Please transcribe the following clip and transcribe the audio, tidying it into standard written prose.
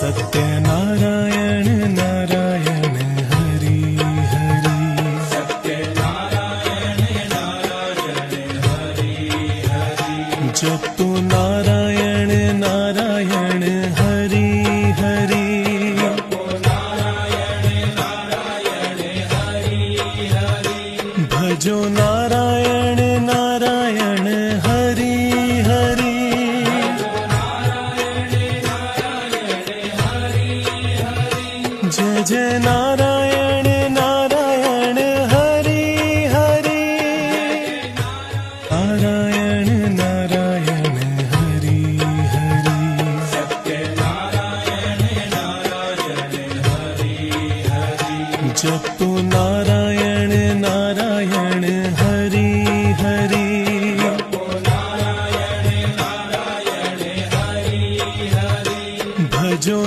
सत्यनारायण नारायण हरि हरि सत्यनारायण नारायण हरि हरि जपो नारायण नारायण हरि हरि जपो नारायण नारायण हरि हरि भजो नारायण नारायण हरि हरि जय जय नारायण नारायण हरि हरि नारायण नारायण हरि हरि सत्यनारायण नारायण हरि हरि जपो नारायण नारायण हरि हरि जपो नारायण नारायण हरि हरि भजो